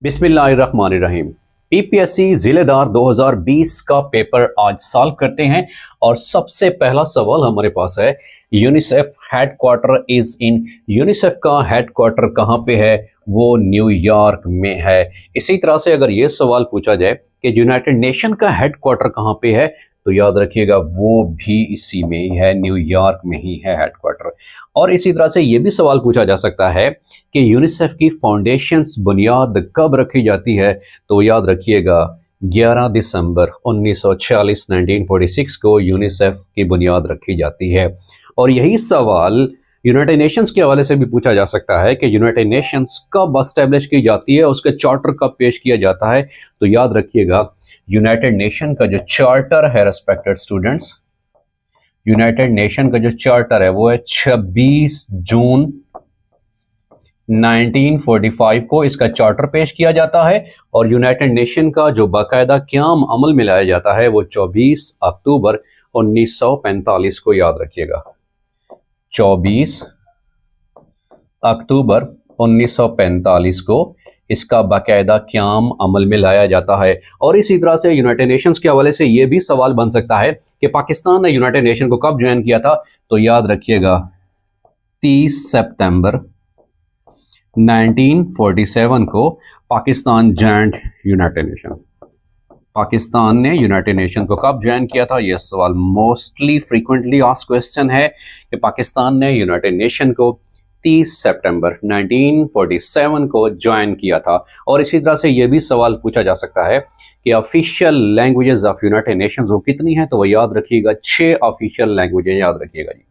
बिस्मिल्लाहिर्रहमानिर्रहीम। पीपीएससी जिलेदार 2020 का पेपर आज सॉल्व करते हैं और सबसे पहला सवाल हमारे पास है, UNICEF headquarter is in. UNICEF का हेडक्वार्टर कहाँ पे है? वो न्यूयॉर्क में है। इसी तरह से अगर ये सवाल पूछा जाए कि यूनाइटेड नेशन का हेडक्वार्टर कहाँ पे है, तो याद रखिएगा वो भी इसी में ही है, न्यूयॉर्क में ही है हेडक्वार्टर। और इसी तरह से ये भी सवाल पूछा जा सकता है कि यूनिसेफ की फाउंडेशंस बुनियाद कब रखी जाती है, तो याद रखिएगा 11 दिसंबर 1946 1946 को यूनिसेफ की बुनियाद रखी जाती है। और यही सवाल यूनाइटेड नेशंस के हवाले से भी पूछा जा सकता है कि यूनाइटेड नेशंस कब एस्टेब्लिश की जाती है, उसका चार्टर कब पेश किया जाता है, तो याद रखिएगा यूनाइटेड नेशन का जो चार्टर है रेस्पेक्टेड स्टूडेंट्स, यूनाइटेड नेशन का जो चार्टर है वो है 26 जून 1945 को इसका चार्टर पेश किया जाता है। और यूनाइटेड नेशन का जो बाकायदा क़याम अमल में लाया जाता है वो 24 अक्टूबर 1945 को, याद रखिएगा 24 अक्टूबर 1945 को इसका बाकायदा क़याम अमल में लाया जाता है। और इसी तरह से यूनाइटेड नेशंस के हवाले से ये भी सवाल बन सकता है कि पाकिस्तान ने यूनाइटेड नेशन को कब ज्वाइन किया था, तो याद रखिएगा 30 सितंबर 1947 को Pakistan joint United nation. Pakistan ने यूनाइटेड नेशन को कब ज्वाइन किया था, यह सवाल मोस्टली फ्रीक्वेंटली आस्क्ड क्वेश्चन है कि पाकिस्तान ने यूनाइटेड नेशन को 30 सितंबर 1947 को ज्वाइन किया था। और इसी तरह से यह भी सवाल पूछा जा सकता है कि official languages of United Nations वो कितनी हैं, तो वह याद रखिएगा 6 ऑफिशियल लैंग्वेजेस, याद रखिएगा जी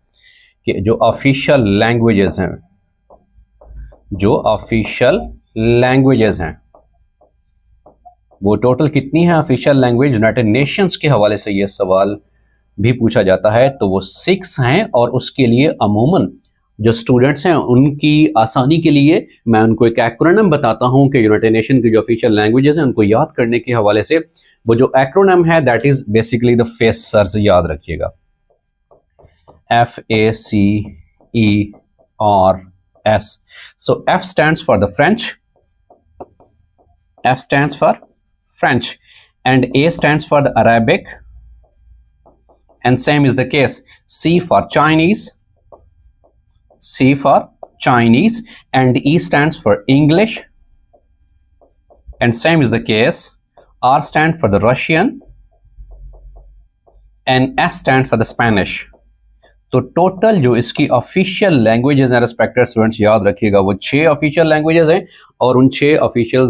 कि जो ऑफिशियल लैंग्वेजेस हैं, जो ऑफिशियल लैंग्वेजेस हैं वो टोटल कितनी है ऑफिशियल लैंग्वेज यूनाइटेड नेशंस के हवाले से यह सवाल भी पूछा जाता है, तो वो 6 हैं। और उसके लिए अमूमन जो स्टूडेंट्स हैं उनकी आसानी के लिए मैं उनको एक एक्रोनिम बताता हूं कि यूनाइटेड नेशन की जो ऑफिशियल लैंग्वेजेस हैं उनको याद करने के हवाले से वो जो एक्रोनिम है that is basically the FACERS, याद रखिएगा FACERS। So F stands for the French, F stands for French, and A stands for the Arabic, and same is the case. C for Chinese, C for Chinese, and E stands for English, and same is the case. R stands for the Russian, and S stands for the Spanish. तो total जो इसकी official languages हैं respected students, याद रखिएगा वो 6 official languages हैं। और उन 6 ऑफिशियल